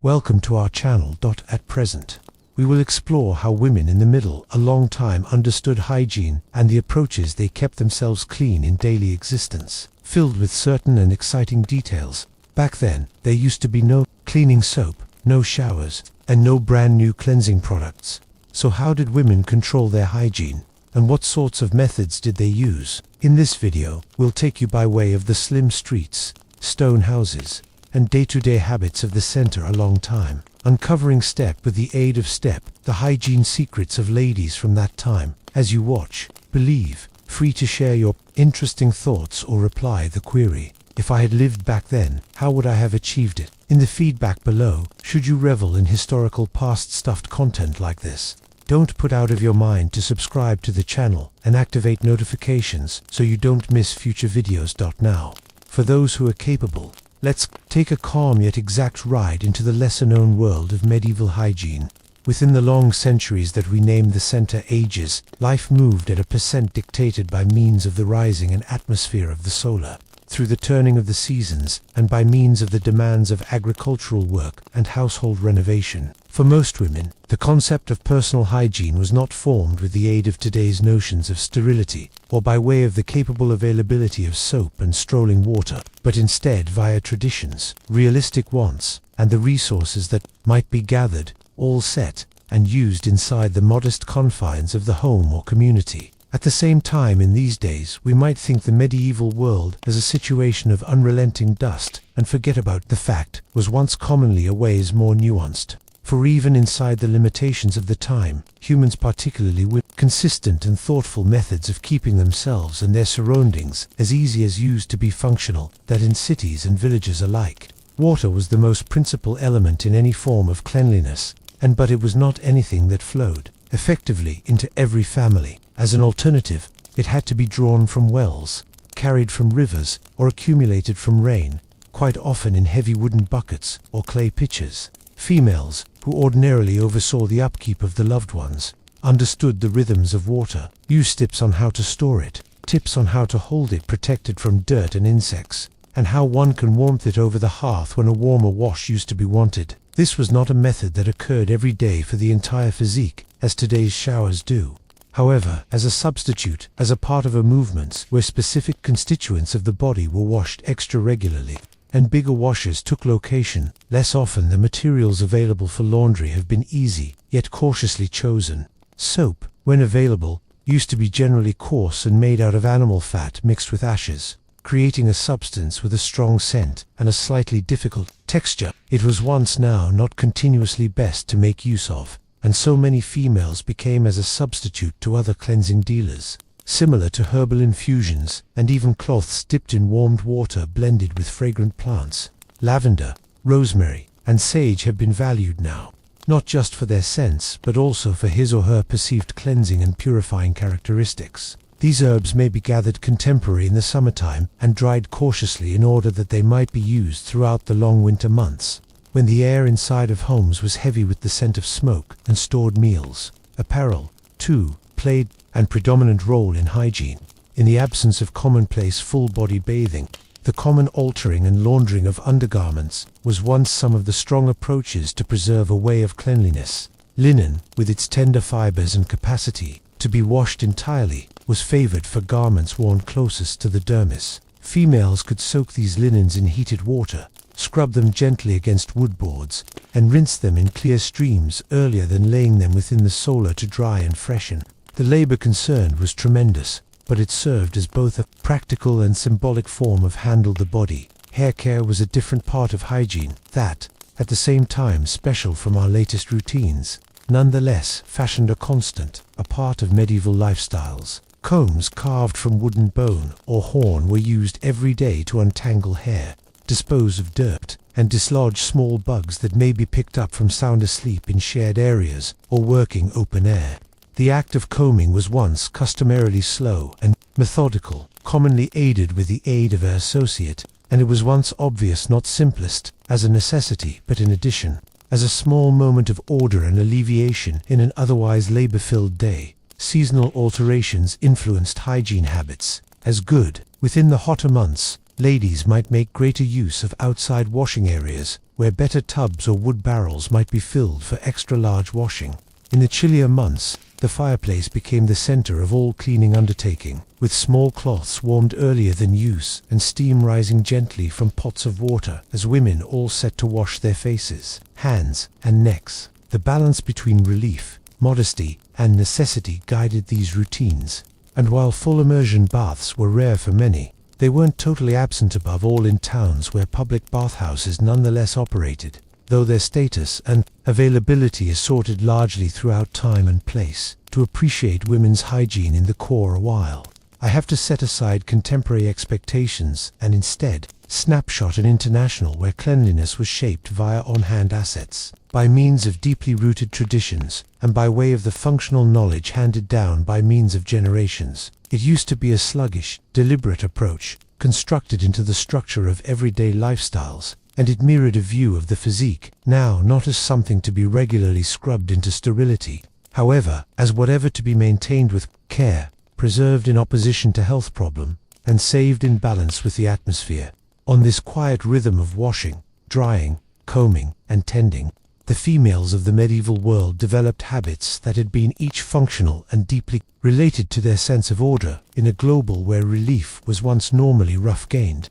Welcome to our channel. At present, we will explore how women in the middle a long time understood hygiene and the approaches they kept themselves clean in daily existence, filled with certain and exciting details. Back then, there used to be no cleaning soap, no showers, and no brand new cleansing products. So how did women control their hygiene? And what sorts of methods did they use? In this video, we'll take you by way of the slim streets, stone houses, and day-to-day habits of the center a long time, uncovering step with the aid of step the hygiene secrets of ladies from that time. As you watch, believe, free to share your interesting thoughts or reply the query, if I had lived back then, how would I have achieved it? In the feedback below, should you revel in historical past stuffed content like this? Don't put out of your mind to subscribe to the channel and activate notifications so you don't miss future videos. Now, for those who are capable, let's take a calm yet exact ride into the lesser-known world of medieval hygiene. Within the long centuries that we name the Center Ages, life moved at a percent dictated by means of the rising and atmosphere of the solar, through the turning of the seasons, and by means of the demands of agricultural work and household renovation. For most women, the concept of personal hygiene was not formed with the aid of today's notions of sterility, or by way of the capable availability of soap and strolling water, but instead via traditions, realistic wants, and the resources that might be gathered, all set and used inside the modest confines of the home or community. At the same time, in these days, we might think the medieval world as a situation of unrelenting dust, and forget about the fact was once commonly a ways more nuanced. For even inside the limitations of the time, humans particularly with consistent and thoughtful methods of keeping themselves and their surroundings as easy as used to be functional, that in cities and villages alike, water was the most principal element in any form of cleanliness, but it was not anything that flowed effectively into every family. As an alternative, it had to be drawn from wells, carried from rivers, or accumulated from rain, quite often in heavy wooden buckets or clay pitchers. Females, who ordinarily oversaw the upkeep of the loved ones, understood the rhythms of water, used tips on how to store it, tips on how to hold it protected from dirt and insects, and how one can warmth it over the hearth when a warmer wash used to be wanted. This was not a method that occurred every day for the entire physique, as today's showers do. However, as a substitute, as a part of a movement where specific constituents of the body were washed extra regularly, and bigger washers took location, less often the materials available for laundry have been easy, yet cautiously chosen. Soap, when available, used to be generally coarse and made out of animal fat mixed with ashes, creating a substance with a strong scent and a slightly difficult texture. It was once now not continuously best to make use of, and so many females became as a substitute to other cleansing dealers, similar to herbal infusions, and even cloths dipped in warmed water blended with fragrant plants. Lavender, rosemary, and sage have been valued now, not just for their scents, but also for his or her perceived cleansing and purifying characteristics. These herbs may be gathered contemporary in the summertime and dried cautiously in order that they might be used throughout the long winter months, when the air inside of homes was heavy with the scent of smoke and stored meals. Apparel, too, played an predominant role in hygiene. In the absence of commonplace full-body bathing, the common altering and laundering of undergarments was once some of the strong approaches to preserve a way of cleanliness. Linen, with its tender fibers and capacity to be washed entirely, was favored for garments worn closest to the dermis. Females could soak these linens in heated water, scrub them gently against wood boards, and rinse them in clear streams earlier than laying them within the solar to dry and freshen. The labor concerned was tremendous, but it served as both a practical and symbolic form of handle the body. Hair care was a different part of hygiene, that, at the same time special from our latest routines, nonetheless fashioned a constant, a part of medieval lifestyles. Combs carved from wooden bone or horn were used every day to untangle hair, dispose of dirt, and dislodge small bugs that may be picked up from sound asleep in shared areas or working open air. The act of combing was once customarily slow and methodical, commonly aided with the aid of an associate, and it was once obvious not simplest as a necessity, but in addition, as a small moment of order and alleviation in an otherwise labor-filled day. Seasonal alterations influenced hygiene habits. As good, within the hotter months, ladies might make greater use of outside washing areas, where better tubs or wood barrels might be filled for extra large washing. In the chillier months, the fireplace became the center of all cleaning undertaking, with small cloths warmed earlier than use and steam rising gently from pots of water as women all set to wash their faces, hands, and necks. The balance between relief, modesty, and necessity guided these routines, and while full immersion baths were rare for many, they weren't totally absent above all in towns where public bathhouses nonetheless operated, though their status and availability is sorted largely throughout time and place. To appreciate women's hygiene in the core a while, I have to set aside contemporary expectations and instead snapshot an international where cleanliness was shaped via on-hand assets, by means of deeply rooted traditions, and by way of the functional knowledge handed down by means of generations. It used to be a sluggish, deliberate approach, constructed into the structure of everyday lifestyles, and it mirrored a view of the physique, now not as something to be regularly scrubbed into sterility, however, as whatever to be maintained with care, preserved in opposition to health problem, and saved in balance with the atmosphere. On this quiet rhythm of washing, drying, combing, and tending, the females of the medieval world developed habits that had been each functional and deeply related to their sense of order in a global where relief was once normally rough-gained.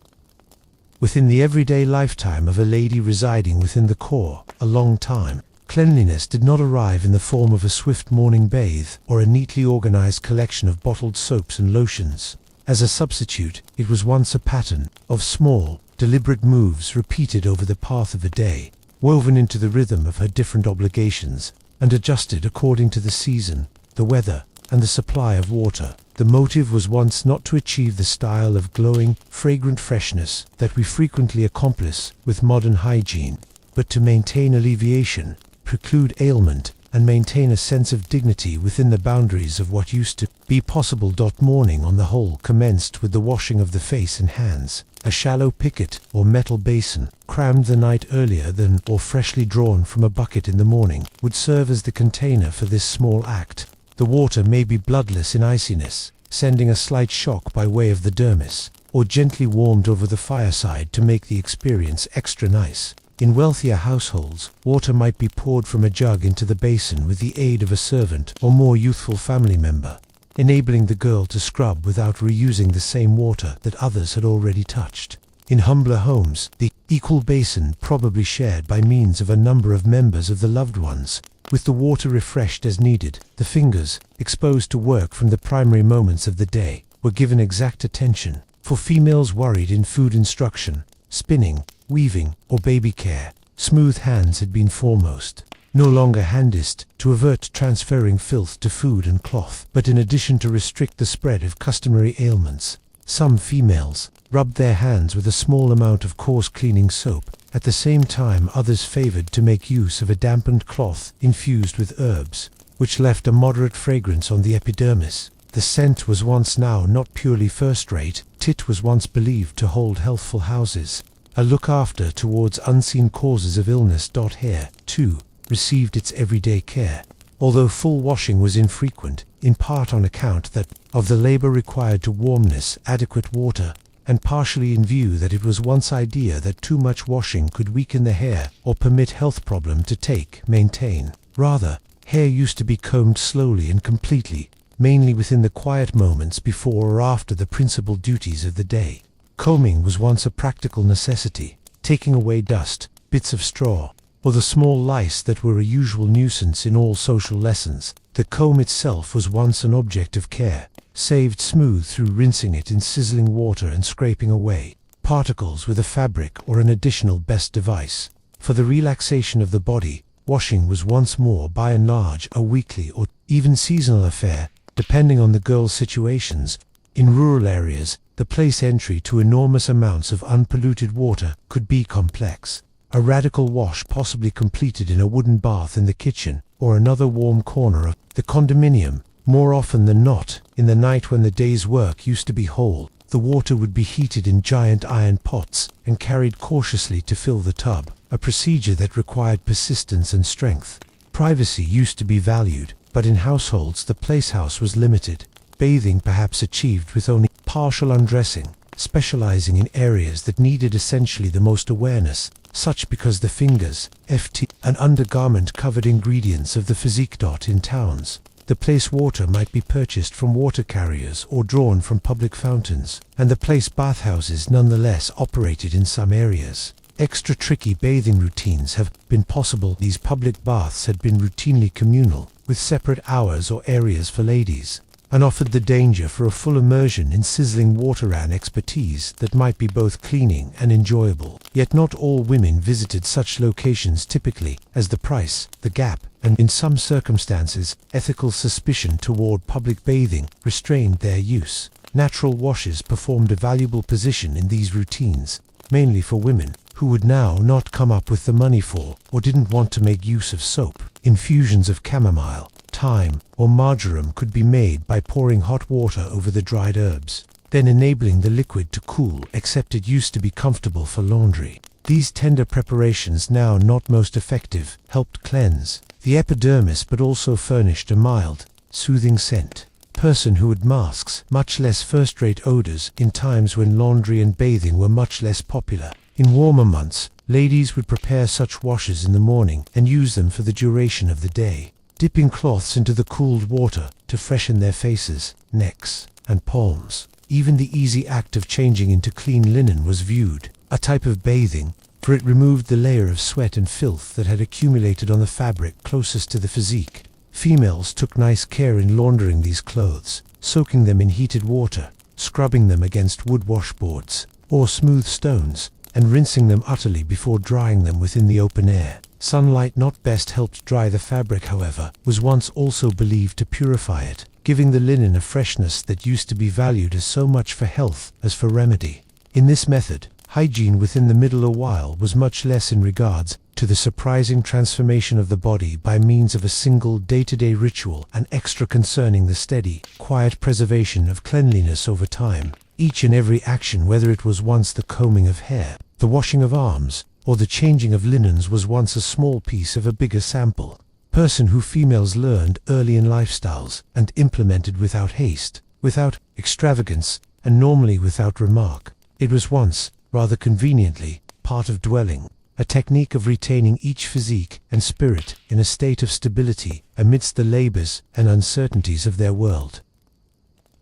Within the everyday lifetime of a lady residing within the core, a long time, cleanliness did not arrive in the form of a swift morning bathe or a neatly organized collection of bottled soaps and lotions. As a substitute, it was once a pattern of small, deliberate moves repeated over the path of a day, woven into the rhythm of her different obligations, and adjusted according to the season, the weather, and the supply of water. The motive was once not to achieve the style of glowing, fragrant freshness that we frequently accomplish with modern hygiene, but to maintain alleviation, preclude ailment, and maintain a sense of dignity within the boundaries of what used to be possible. Morning on the whole commenced with the washing of the face and hands. A shallow picket or metal basin, crammed the night earlier than or freshly drawn from a bucket in the morning, would serve as the container for this small act. The water may be bloodless in iciness, sending a slight shock by way of the dermis, or gently warmed over the fireside to make the experience extra nice. In wealthier households, water might be poured from a jug into the basin with the aid of a servant or more youthful family member, enabling the girl to scrub without reusing the same water that others had already touched. In humbler homes, the equal basin probably shared by means of a number of members of the loved ones, with the water refreshed as needed. The fingers, exposed to work from the primary moments of the day, were given exact attention. For females worried in food instruction, spinning, weaving, or baby care, smooth hands had been foremost. No longer handist, to avert transferring filth to food and cloth, but in addition to restrict the spread of customary ailments. Some females rubbed their hands with a small amount of coarse cleaning soap. At the same time, others favored to make use of a dampened cloth infused with herbs, which left a moderate fragrance on the epidermis. The scent was once now not purely first-rate. Tit was once believed to hold healthful houses. A look after towards unseen causes of illness. Hair, too, received its everyday care, although full washing was infrequent, in part on account of the labor required to warmness, adequate water, and partially in view that it was once idea that too much washing could weaken the hair or permit health problem to maintain. Rather, hair used to be combed slowly and completely, mainly within the quiet moments before or after the principal duties of the day. Combing was once a practical necessity, taking away dust, bits of straw, or the small lice that were a usual nuisance in all social lessons. The comb itself was once an object of care, saved smooth through rinsing it in sizzling water and scraping away particles with a fabric or an additional best device. For the relaxation of the body, washing was once more by and large a weekly or even seasonal affair, depending on the girl's situations. In rural areas, the place entry to enormous amounts of unpolluted water could be complex. A radical wash possibly completed in a wooden bath in the kitchen or another warm corner of the condominium. More often than not, in the night when the day's work used to be whole, the water would be heated in giant iron pots and carried cautiously to fill the tub, a procedure that required persistence and strength. Privacy used to be valued, but in households the placehouse was limited. Bathing perhaps achieved with only partial undressing, specializing in areas that needed essentially the most awareness. such because the fingers, and undergarment covered ingredients of the physique. In towns, the place water might be purchased from water carriers or drawn from public fountains, and the place bathhouses nonetheless operated in some areas. Extra tricky bathing routines have been possible. These public baths had been routinely communal, with separate hours or areas for ladies, and offered the danger for a full immersion in sizzling water and expertise that might be both cleaning and enjoyable. Yet not all women visited such locations typically, as the price, the gap, and in some circumstances, ethical suspicion toward public bathing restrained their use. Natural washes performed a valuable position in these routines, mainly for women who would now not come up with the money for, or didn't want to make use of soap. Infusions of chamomile, thyme, or marjoram could be made by pouring hot water over the dried herbs, then enabling the liquid to cool, except it used to be comfortable for laundry. These tender preparations, now not most effective, helped cleanse the epidermis but also furnished a mild, soothing scent. Person who had masks, much less first-rate odors, in times when laundry and bathing were much less popular. In warmer months, ladies would prepare such washes in the morning and use them for the duration of the day, dipping cloths into the cooled water to freshen their faces, necks, and palms. Even the easy act of changing into clean linen was viewed a type of bathing, for it removed the layer of sweat and filth that had accumulated on the fabric closest to the physique. Females took nice care in laundering these clothes, soaking them in heated water, scrubbing them against wood washboards or smooth stones, and rinsing them utterly before drying them within the open air. Sunlight not best helped dry the fabric, however, was once also believed to purify it, giving the linen a freshness that used to be valued as so much for health as for remedy. In this method, hygiene within the middle while was much less in regards to the surprising transformation of the body by means of a single day-to-day ritual and extra concerning the steady, quiet preservation of cleanliness over time. Each and every action, whether it was once the combing of hair, the washing of arms, or the changing of linens, was once a small piece of a bigger sample. Person who females learned early in lifestyles and implemented without haste, without extravagance, and normally without remark. It was once, rather conveniently, part of dwelling, a technique of retaining each physique and spirit in a state of stability amidst the labors and uncertainties of their world.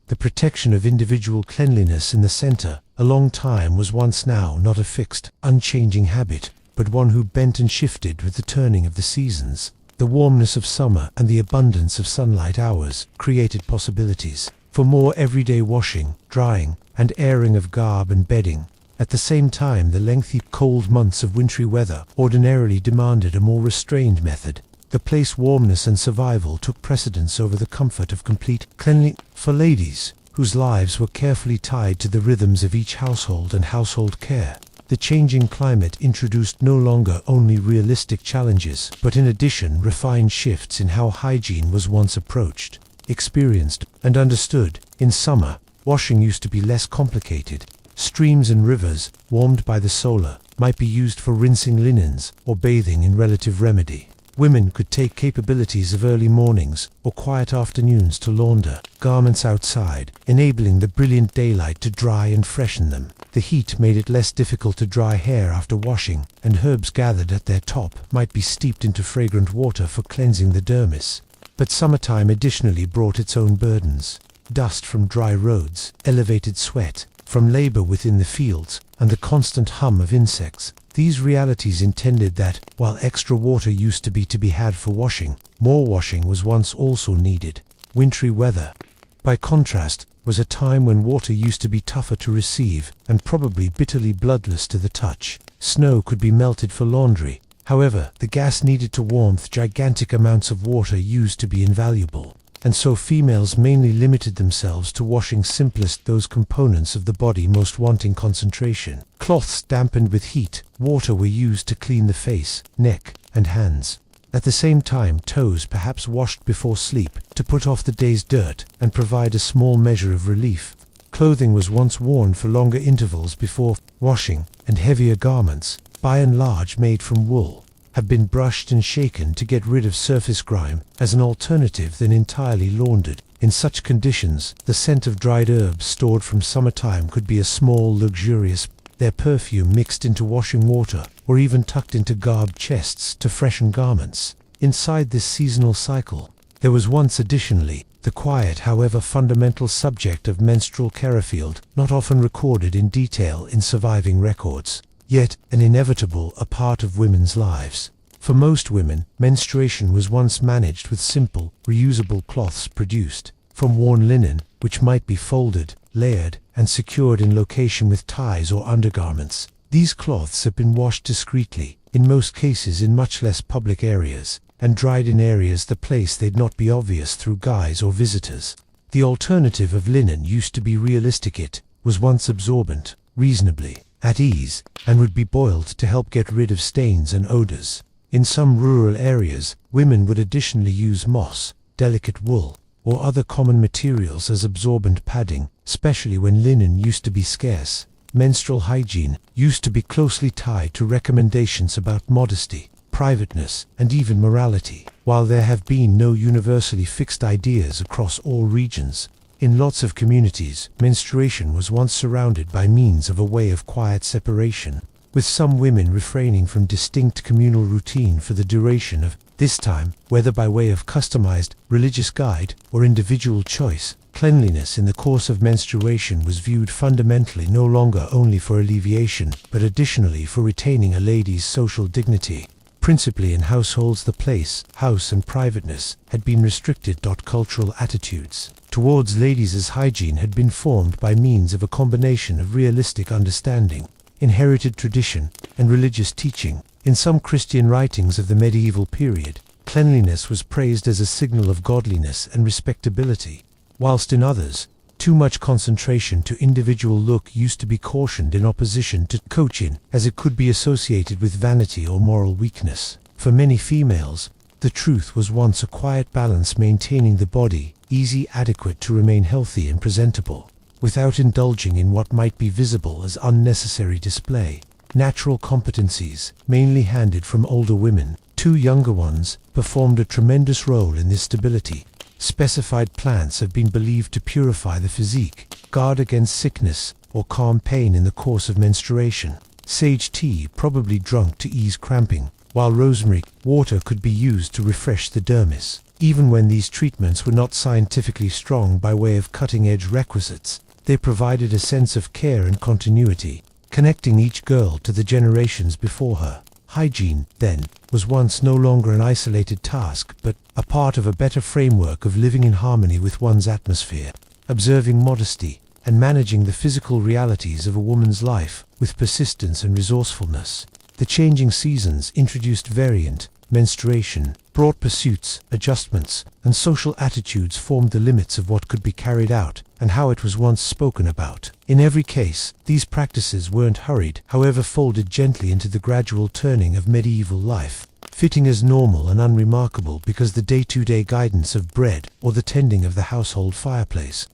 The protection of individual cleanliness in the center, a long time was once now not a fixed, unchanging habit, but one who bent and shifted with the turning of the seasons. The warmness of summer and the abundance of sunlight hours created possibilities for more everyday washing, drying, and airing of garb and bedding. At the same time, the lengthy, cold months of wintry weather ordinarily demanded a more restrained method. The place warmness and survival took precedence over the comfort of complete cleanliness. For ladies, whose lives were carefully tied to the rhythms of each household and household care, the changing climate introduced no longer only realistic challenges, but in addition refined shifts in how hygiene was once approached, experienced, and understood. In summer, washing used to be less complicated. Streams and rivers, warmed by the solar, might be used for rinsing linens or bathing in relative remedy. Women could take capabilities of early mornings or quiet afternoons to launder garments outside, enabling the brilliant daylight to dry and freshen them. The heat made it less difficult to dry hair after washing, and herbs gathered at their top might be steeped into fragrant water for cleansing the dermis. But summertime additionally brought its own burdens. Dust from dry roads, elevated sweat from labor within the fields, and the constant hum of insects. These realities intended that, while extra water used to be had for washing, more washing was once also needed. Wintry weather, by contrast, was a time when water used to be tougher to receive and probably bitterly bloodless to the touch. Snow could be melted for laundry. However, the gas needed to warmth gigantic amounts of water used to be invaluable, and so females mainly limited themselves to washing simplest those components of the body most wanting concentration. Cloths dampened with heat, water were used to clean the face, neck, and hands. At the same time, toes perhaps washed before sleep to put off the day's dirt and provide a small measure of relief. Clothing was once worn for longer intervals before washing, and heavier garments, by and large made from wool, have been brushed and shaken to get rid of surface grime as an alternative than entirely laundered. In such conditions, the scent of dried herbs stored from summertime could be a small, luxurious their perfume mixed into washing water, or even tucked into garbed chests to freshen garments. Inside this seasonal cycle, there was once additionally the quiet, however fundamental subject of menstrual field, not often recorded in detail in surviving records, yet an inevitable a part of women's lives. For most women, menstruation was once managed with simple, reusable cloths produced from worn linen, which might be folded, layered, and secured in location with ties or undergarments. These cloths have been washed discreetly, in most cases in much less public areas, and dried in areas the place they'd not be obvious through guys or visitors. The alternative of linen used to be realistic. It was once absorbent, reasonably at ease, and would be boiled to help get rid of stains and odors. In some rural areas, women would additionally use moss, delicate wool, or other common materials as absorbent padding, especially when linen used to be scarce. Menstrual hygiene used to be closely tied to recommendations about modesty, privateness, and even morality. While there have been no universally fixed ideas across all regions, in lots of communities, menstruation was once surrounded by means of a way of quiet separation, with some women refraining from distinct communal routine for the duration of this time, whether by way of customized religious guide or individual choice. Cleanliness in the course of menstruation was viewed fundamentally no longer only for alleviation, but additionally for retaining a lady's social dignity. Principally in households, the place, house, and privateness had been restricted. Cultural attitudes towards ladies' hygiene had been formed by means of a combination of realistic understanding, inherited tradition, and religious teaching. In some Christian writings of the medieval period, cleanliness was praised as a signal of godliness and respectability, whilst in others, too much concentration to individual look used to be cautioned in opposition to coaching, as it could be associated with vanity or moral weakness. For many females, the truth was once a quiet balance, maintaining the body easy, adequate to remain healthy and presentable, without indulging in what might be visible as unnecessary display. Natural competencies, mainly handed from older women to younger ones, performed a tremendous role in this stability. Specified plants have been believed to purify the physique, guard against sickness, or calm pain in the course of menstruation. Sage tea, probably drunk to ease cramping, while rosemary water could be used to refresh the dermis. Even when these treatments were not scientifically strong by way of cutting-edge requisites, they provided a sense of care and continuity, connecting each girl to the generations before her. Hygiene, then, was once no longer an isolated task, but a part of a better framework of living in harmony with one's atmosphere, observing modesty, and managing the physical realities of a woman's life with persistence and resourcefulness. The changing seasons introduced variant, menstruation, brought pursuits, adjustments, and social attitudes formed the limits of what could be carried out and how it was once spoken about. In every case, these practices weren't hurried, however folded gently into the gradual turning of medieval life, fitting as normal and unremarkable because the day-to-day guidance of bread or the tending of the household fireplace.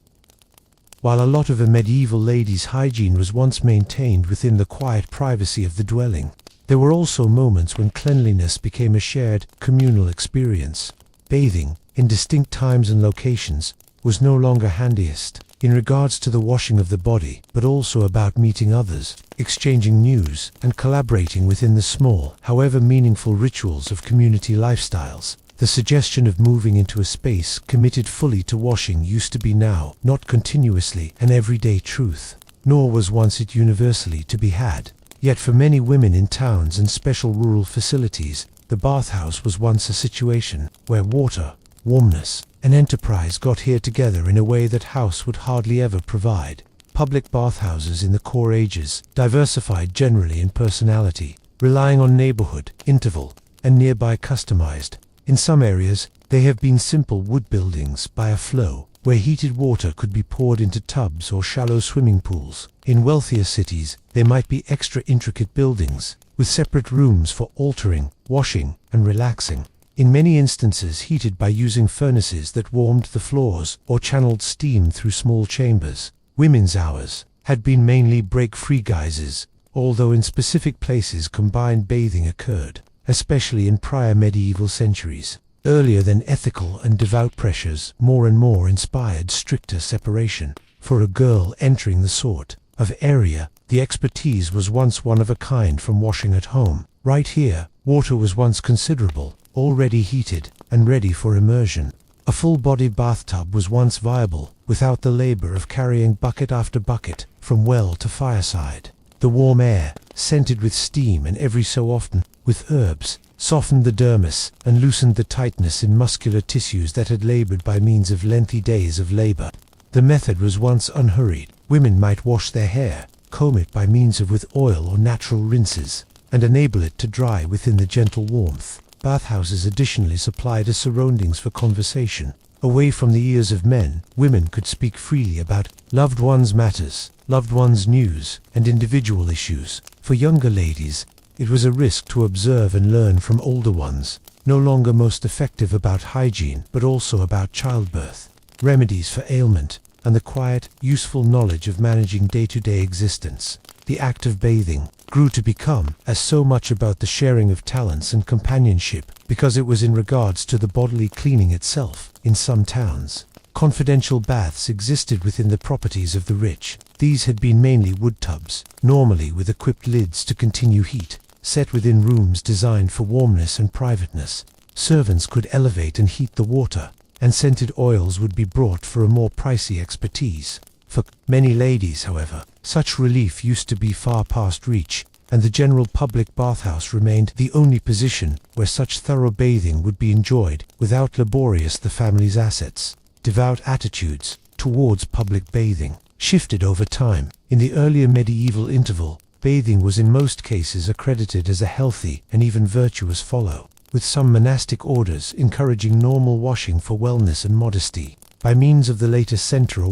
While a lot of a medieval lady's hygiene was once maintained within the quiet privacy of the dwelling, there were also moments when cleanliness became a shared, communal experience. Bathing, in distinct times and locations, was no longer handiest in regards to the washing of the body, but also about meeting others, exchanging news, and collaborating within the small, however meaningful rituals of community lifestyles. The suggestion of moving into a space committed fully to washing used to be now, not continuously, an everyday truth, nor was once it universally to be had. Yet for many women in towns and special rural facilities, the bathhouse was once a situation where water, warmness, and enterprise got here together in a way that house would hardly ever provide. Public bathhouses in the core ages diversified generally in personality, relying on neighborhood, interval, and nearby customized. In some areas, they have been simple wood buildings by a flow, where heated water could be poured into tubs or shallow swimming pools. In wealthier cities, there might be extra intricate buildings, with separate rooms for altering, washing, and relaxing. In many instances heated by using furnaces that warmed the floors or channeled steam through small chambers. Women's hours had been mainly break-free guises, although in specific places combined bathing occurred, especially in prior medieval centuries. Earlier than ethical and devout pressures more and more inspired stricter separation. For a girl entering the sort of area The expertise was once one of a kind from washing at home. Right here, water was once considerable, already heated, and ready for immersion. A full-body bathtub was once viable, without the labor of carrying bucket after bucket, from well to fireside. The warm air, scented with steam and every so often with herbs, softened the dermis and loosened the tightness in muscular tissues that had labored by means of lengthy days of labor. The method was once unhurried. Women might wash their hair, comb it by means of with oil or natural rinses, and enable it to dry within the gentle warmth. Bathhouses additionally supplied as surroundings for conversation. Away from the ears of men, women could speak freely about loved ones' matters, loved ones' news, and individual issues. For younger ladies, it was a risk to observe and learn from older ones, no longer most effective about hygiene, but also about childbirth, remedies for ailment, and the quiet, useful knowledge of managing day-to-day existence. The act of bathing grew to become as so much about the sharing of talents and companionship, because it was in regards to the bodily cleaning itself. In some towns, confidential baths existed within the properties of the rich. These had been mainly wood tubs, normally with equipped lids to continue heat, set within rooms designed for warmness and privateness. Servants could elevate and heat the water, and scented oils would be brought for a more pricey expertise. For many ladies, however, such relief used to be far past reach, and the general public bathhouse remained the only position where such thorough bathing would be enjoyed without laborious the family's assets. Devout attitudes towards public bathing shifted over time. In the earlier medieval interval, bathing was in most cases accredited as a healthy and even virtuous follow, with some monastic orders encouraging normal washing for wellness and modesty. By means of the later century,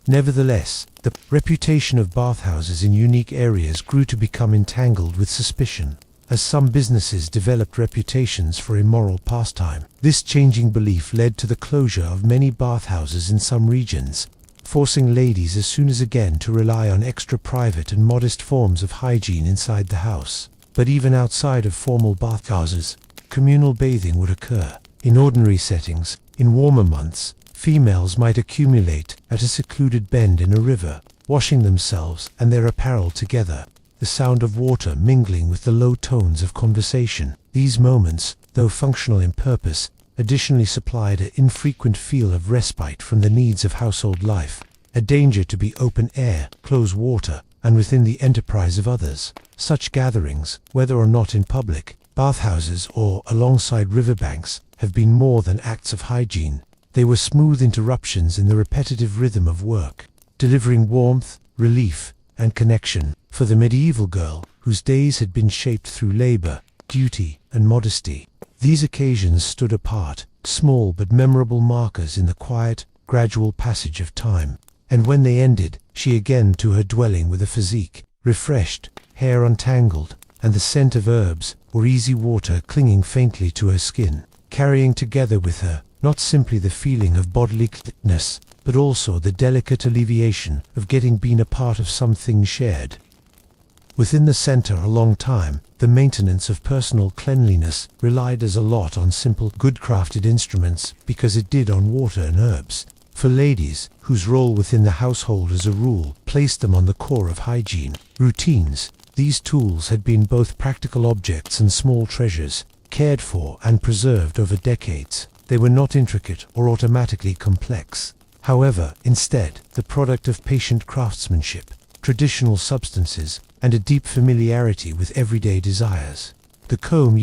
nevertheless, the reputation of bathhouses in unique areas grew to become entangled with suspicion, as some businesses developed reputations for immoral pastime. This changing belief led to the closure of many bathhouses in some regions, forcing ladies as soon as again to rely on extra private and modest forms of hygiene inside the house. But even outside of formal bathhouses, communal bathing would occur. In ordinary settings, in warmer months, females might accumulate at a secluded bend in a river, washing themselves and their apparel together, the sound of water mingling with the low tones of conversation. These moments, though functional in purpose, additionally supplied an infrequent feel of respite from the needs of household life, a danger to be open air, close water, and within the enterprise of others. Such gatherings, whether or not in public, bathhouses or alongside riverbanks, have been more than acts of hygiene. They were smooth interruptions in the repetitive rhythm of work, delivering warmth, relief, and connection. For the medieval girl, whose days had been shaped through labor, duty, and modesty, these occasions stood apart, small but memorable markers in the quiet, gradual passage of time. And when they ended, she again to her dwelling with a physique refreshed, hair untangled, and the scent of herbs or easy water clinging faintly to her skin, carrying together with her not simply the feeling of bodily cleanness, but also the delicate alleviation of getting been a part of something shared. Within the center a long time, the maintenance of personal cleanliness relied as a lot on simple, good-crafted instruments because it did on water and herbs. For ladies, whose role within the household as a rule placed them on the core of hygiene routines, these tools had been both practical objects and small treasures, cared for and preserved over decades. They were not intricate or automatically complex. However, instead, the product of patient craftsmanship, traditional substances, and a deep familiarity with everyday desires. The comb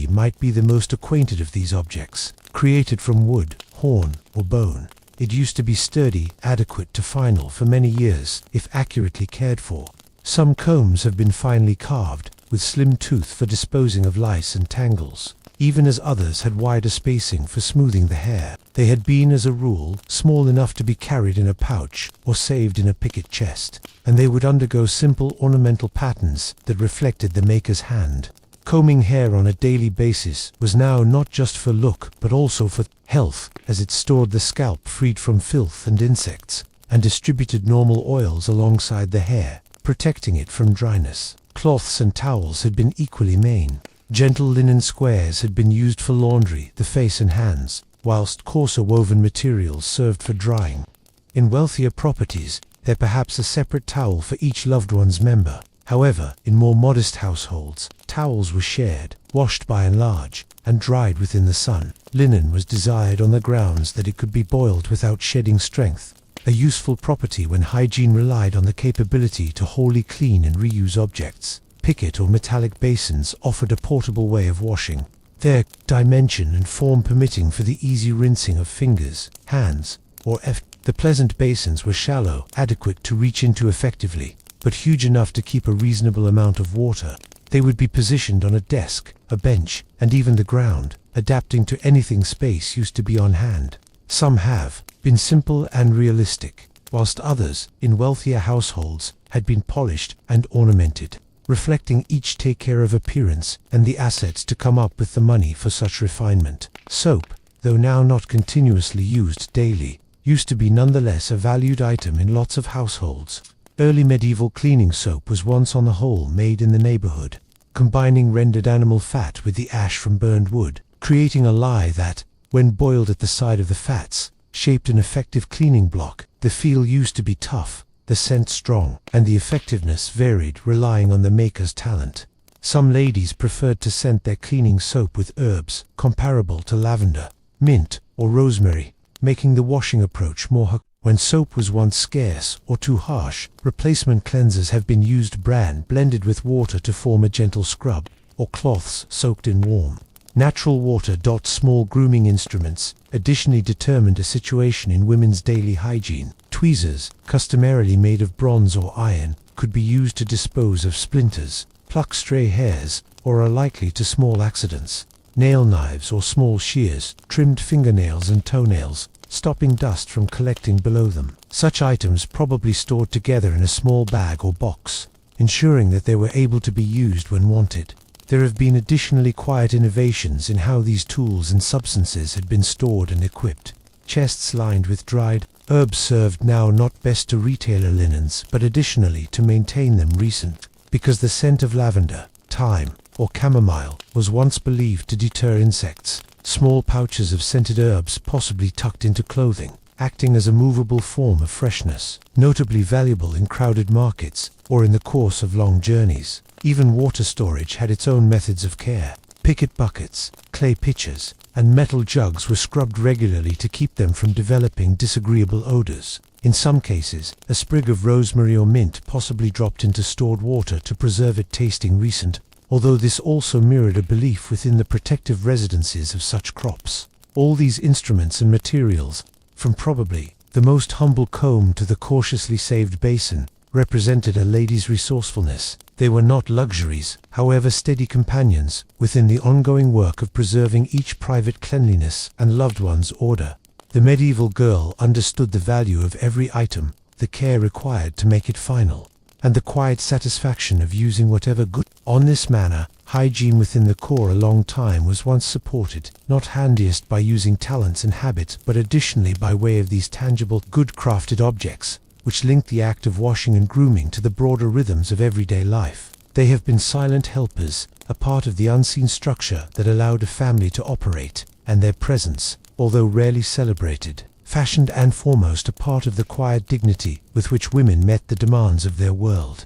might be the most acquainted of these objects, created from wood, horn, or bone. It used to be sturdy, adequate to final for many years, if accurately cared for. Some combs have been finely carved, with slim tooth for disposing of lice and tangles, even as others had wider spacing for smoothing the hair. They had been, as a rule, small enough to be carried in a pouch or saved in a picket chest, and they would undergo simple ornamental patterns that reflected the maker's hand. Combing hair on a daily basis was now not just for look but also for health, as it stored the scalp freed from filth and insects, and distributed normal oils alongside the hair, protecting it from dryness. Cloths and towels had been equally main. Gentle linen squares had been used for laundry, the face and hands, whilst coarser woven materials served for drying. In wealthier properties, there perhaps a separate towel for each loved one's member. However, in more modest households, towels were shared, washed by and large, and dried within the sun. Linen was desired on the grounds that it could be boiled without shedding strength, a useful property when hygiene relied on the capability to wholly clean and reuse objects. Picket or metallic basins offered a portable way of washing, their dimension and form permitting for the easy rinsing of fingers, hands, or the pleasant basins were shallow, adequate to reach into effectively, but huge enough to keep a reasonable amount of water. They would be positioned on a desk, a bench, and even the ground, adapting to anything space used to be on hand. Some have been simple and realistic, whilst others, in wealthier households, had been polished and ornamented, reflecting each take care of appearance and the assets to come up with the money for such refinement. Soap, though now not continuously used daily, used to be nonetheless a valued item in lots of households. Early medieval cleaning soap was once on the whole made in the neighborhood, combining rendered animal fat with the ash from burned wood, creating a lye that, when boiled at the side of the fats, shaped an effective cleaning block. The feel used to be tough, the scent strong, and the effectiveness varied relying on the maker's talent. Some ladies preferred to scent their cleaning soap with herbs comparable to lavender, mint, or rosemary, making the washing approach more when soap was once scarce or too harsh, replacement cleansers have been used blended with water to form a gentle scrub, or cloths soaked in warm, natural water. Small grooming instruments additionally determined a situation in women's daily hygiene. Tweezers, customarily made of bronze or iron, could be used to dispose of splinters, pluck stray hairs, or are likely to small accidents. Nail knives or small shears trimmed fingernails and toenails, stopping dust from collecting below them. Such items probably stored together in a small bag or box, ensuring that they were able to be used when wanted. There have been additionally quiet innovations in how these tools and substances had been stored and equipped. Chests lined with dried herbs served now not best to retailer linens, but additionally to maintain them recent, because the scent of lavender, thyme, or chamomile was once believed to deter insects. Small pouches of scented herbs possibly tucked into clothing, acting as a movable form of freshness, notably valuable in crowded markets or in the course of long journeys. Even water storage had its own methods of care. Picket buckets, clay pitchers, and metal jugs were scrubbed regularly to keep them from developing disagreeable odors. In some cases, a sprig of rosemary or mint possibly dropped into stored water to preserve it tasting recent, although this also mirrored a belief within the protective residences of such crops. All these instruments and materials, from probably the most humble comb to the cautiously saved basin, represented a lady's resourcefulness. They were not luxuries, however steady companions within the ongoing work of preserving each private cleanliness and loved one's order. The medieval girl understood the value of every item, the care required to make it final, and the quiet satisfaction of using whatever good. On this manner, hygiene within the core a long time was once supported, not handiest by using talents and habit, but additionally by way of these tangible, good-crafted objects, which link the act of washing and grooming to the broader rhythms of everyday life. They have been silent helpers, a part of the unseen structure that allowed a family to operate, and their presence, although rarely celebrated, fashioned and foremost a part of the quiet dignity with which women met the demands of their world.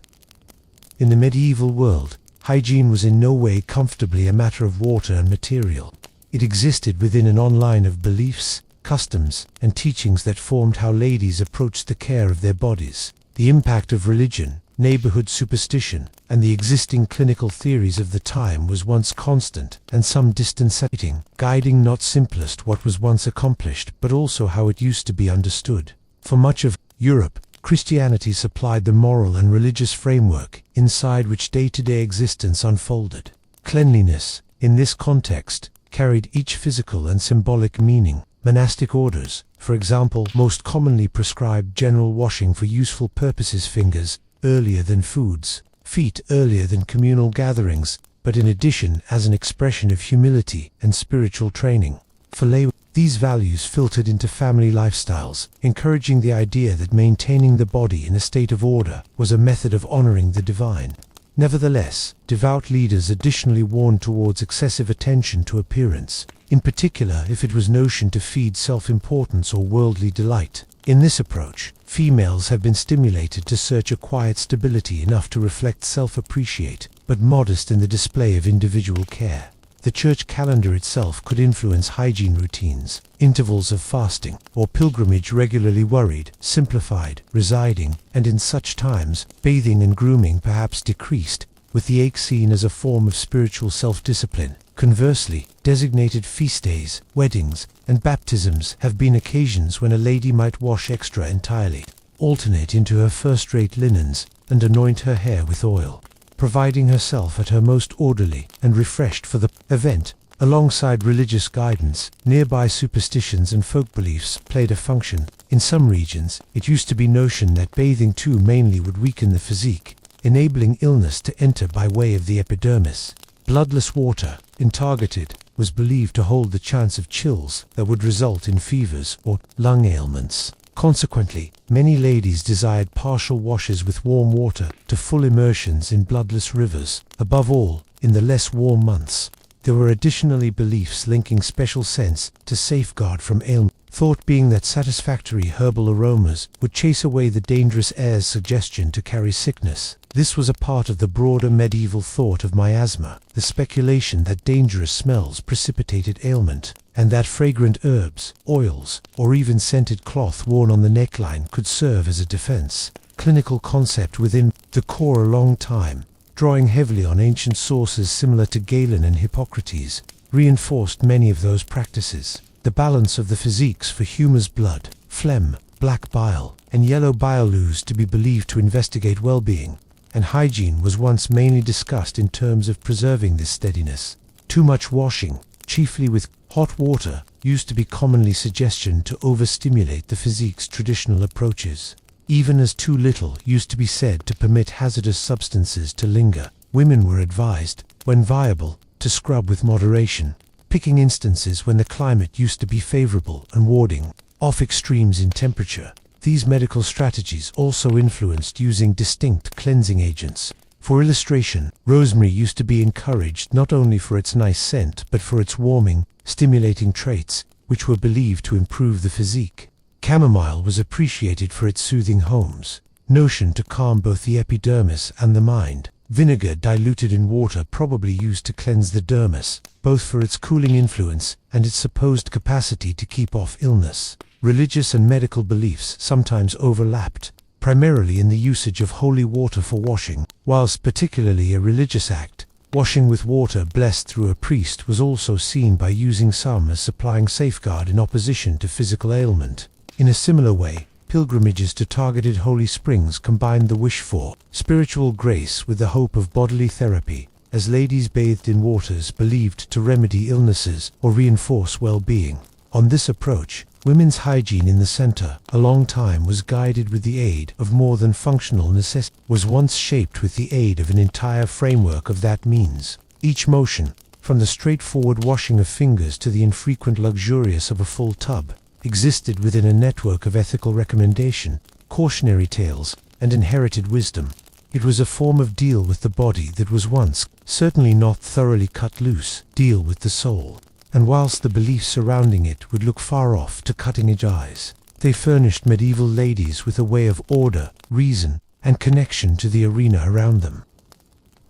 In the medieval world, hygiene was in no way comfortably a matter of water and material. It existed within an online of beliefs, customs, and teachings that formed how ladies approached the care of their bodies. The impact of religion, neighborhood superstition, and the existing clinical theories of the time was once constant and some disconcerting, guiding not simplest what was once accomplished, but also how it used to be understood. For much of Europe, Christianity supplied the moral and religious framework inside which day-to-day existence unfolded. Cleanliness, in this context, carried each physical and symbolic meaning. Monastic orders, for example, most commonly prescribed general washing for useful purposes, fingers earlier than foods, feet earlier than communal gatherings, but in addition as an expression of humility and spiritual training. For lay, these values filtered into family lifestyles, encouraging the idea that maintaining the body in a state of order was a method of honoring the divine. Nevertheless, devout leaders additionally warned towards excessive attention to appearance, in particular if it was notioned to feed self-importance or worldly delight. In this approach, females have been stimulated to search a quiet stability enough to reflect self-appreciate, but modest in the display of individual care. The church calendar itself could influence hygiene routines, intervals of fasting, or pilgrimage regularly worried, simplified, residing, and in such times, bathing and grooming perhaps decreased, with the ache seen as a form of spiritual self-discipline. Conversely, designated feast days, weddings, and baptisms have been occasions when a lady might wash extra entirely, alternate into her first-rate linens, and anoint her hair with oil, providing herself at her most orderly and refreshed for the event. Alongside religious guidance, nearby superstitions and folk beliefs played a function. In some regions, it used to be notioned that bathing too mainly would weaken the physique, enabling illness to enter by way of the epidermis. Bloodless water, intargeted, was believed to hold the chance of chills that would result in fevers or lung ailments. Consequently, many ladies desired partial washes with warm water to full immersions in bloodless rivers, above all, in the less warm months. There were additionally beliefs linking special scents to safeguard from ailment, thought being that satisfactory herbal aromas would chase away the dangerous air's suggestion to carry sickness. This was a part of the broader medieval thought of miasma, the speculation that dangerous smells precipitated ailment, and that fragrant herbs, oils, or even scented cloth worn on the neckline could serve as a defense. Clinical concept within the core a long time, drawing heavily on ancient sources similar to Galen and Hippocrates, reinforced many of those practices. The balance of the physiques for humours blood, phlegm, black bile, and yellow bile ooze to be believed to investigate well-being, and hygiene was once mainly discussed in terms of preserving this steadiness. Too much washing, chiefly with hot water, used to be commonly suggestion to overstimulate the physique's traditional approaches. Even as too little used to be said to permit hazardous substances to linger. Women were advised, when viable, to scrub with moderation, picking instances when the climate used to be favorable and warding off extremes in temperature. These medical strategies also influenced using distinct cleansing agents. For illustration, rosemary used to be encouraged not only for its nice scent but for its warming, stimulating traits, which were believed to improve the physique. Chamomile was appreciated for its soothing homes, notion to calm both the epidermis and the mind. Vinegar diluted in water probably used to cleanse the dermis, both for its cooling influence and its supposed capacity to keep off illness. Religious and medical beliefs sometimes overlapped, primarily in the usage of holy water for washing. Whilst particularly a religious act, washing with water blessed through a priest was also seen by using some as supplying safeguard in opposition to physical ailment. In a similar way, pilgrimages to targeted holy springs combined the wish for spiritual grace with the hope of bodily therapy, as ladies bathed in waters believed to remedy illnesses or reinforce well-being. On this approach, women's hygiene in the center, a long time was guided with the aid of more than functional necessity, was once shaped with the aid of an entire framework of that means. Each motion, from the straightforward washing of fingers to the infrequent luxurious of a full tub, existed within a network of ethical recommendation, cautionary tales, and inherited wisdom. It was a form of deal with the body that was once certainly not thoroughly cut loose, deal with the soul. And whilst the beliefs surrounding it would look far off to cutting-edge eyes, they furnished medieval ladies with a way of order, reason, and connection to the arena around them.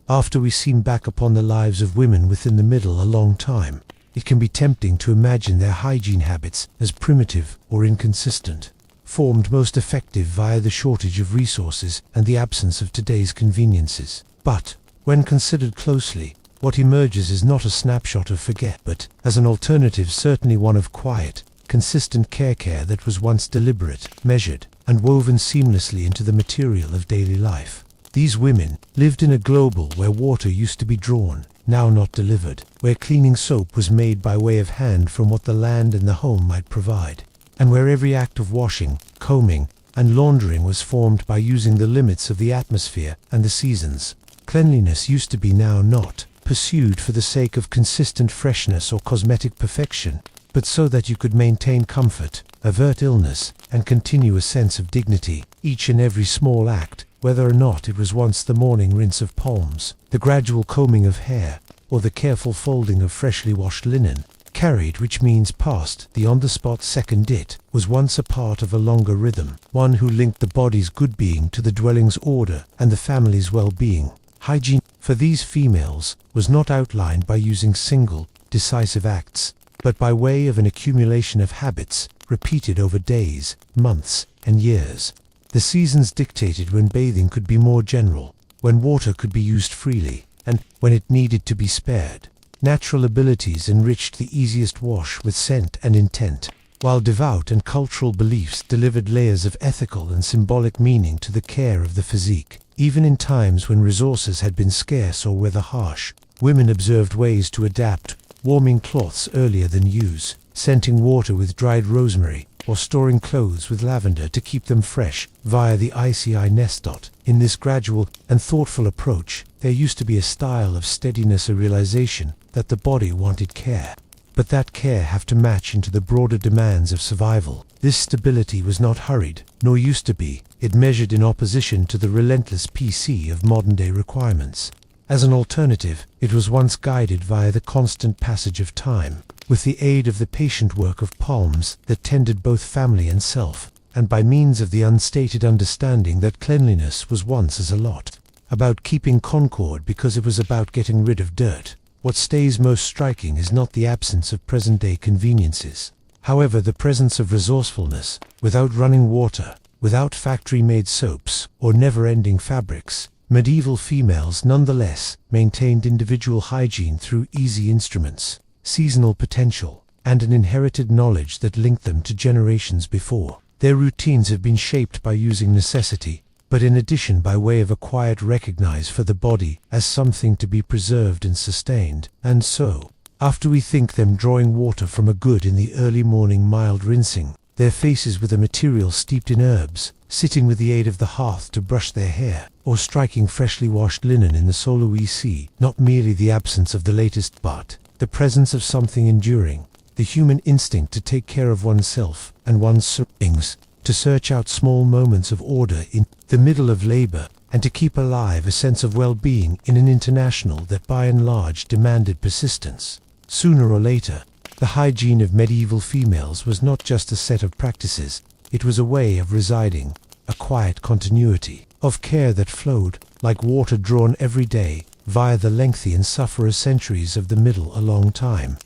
After we seem back upon the lives of women within the Middle a long time, it can be tempting to imagine their hygiene habits as primitive or inconsistent, formed most effective via the shortage of resources and the absence of today's conveniences. But, when considered closely, what emerges is not a snapshot of forget, but, as an alternative, certainly one of quiet, consistent care that was once deliberate, measured, and woven seamlessly into the material of daily life. These women lived in a global where water used to be drawn, now not delivered, where cleaning soap was made by way of hand from what the land and the home might provide, and where every act of washing, combing, and laundering was formed by using the limits of the atmosphere and the seasons. Cleanliness used to be now not pursued for the sake of consistent freshness or cosmetic perfection, but so that you could maintain comfort, avert illness, and continue a sense of dignity. Each and every small act, whether or not it was once the morning rinse of palms, the gradual combing of hair, or the careful folding of freshly washed linen, Carried, which means past, the on-the-spot second it, was once a part of a longer rhythm, one who linked the body's good being to the dwelling's order and the family's well-being. Hygiene, for these females, was not outlined by using single, decisive acts, but by way of an accumulation of habits, repeated over days, months, and years. The seasons dictated when bathing could be more general, when water could be used freely, and when it needed to be spared. Natural abilities enriched the easiest wash with scent and intent, while devout and cultural beliefs delivered layers of ethical and symbolic meaning to the care of the physique. Even in times when resources had been scarce or weather harsh, women observed ways to adapt, warming cloths earlier than use, scenting water with dried rosemary, or storing clothes with lavender to keep them fresh via the ICI nest. In this gradual and thoughtful approach, there used to be a style of steadiness, a realization that the body wanted care, but that care had to match into the broader demands of survival. This stability was not hurried, nor used to be. It measured in opposition to the relentless PC of modern-day requirements. As an alternative, it was once guided via the constant passage of time, with the aid of the patient work of palms that tended both family and self, and by means of the unstated understanding that cleanliness was once as a lot about keeping concord because it was about getting rid of dirt. What stays most striking is not the absence of present-day conveniences, however, the presence of resourcefulness, without running water, without factory-made soaps, or never-ending fabrics. Medieval females nonetheless maintained individual hygiene through easy instruments, seasonal potential, and an inherited knowledge that linked them to generations before. Their routines have been shaped by using necessity, but in addition by way of a quiet recognize for the body as something to be preserved and sustained. And so, after we think them drawing water from a good in the early morning mild rinsing, their faces with a material steeped in herbs, sitting with the aid of the hearth to brush their hair, or striking freshly washed linen in the solar we see not merely the absence of the latest but the presence of something enduring, the human instinct to take care of oneself and one's surroundings, to search out small moments of order in the middle of labor, and to keep alive a sense of well-being in an international that by and large demanded persistence. Sooner or later, the hygiene of medieval females was not just a set of practices, it was a way of residing, a quiet continuity of care that flowed, like water drawn every day, via the lengthy and sufferer centuries of the middle a long time.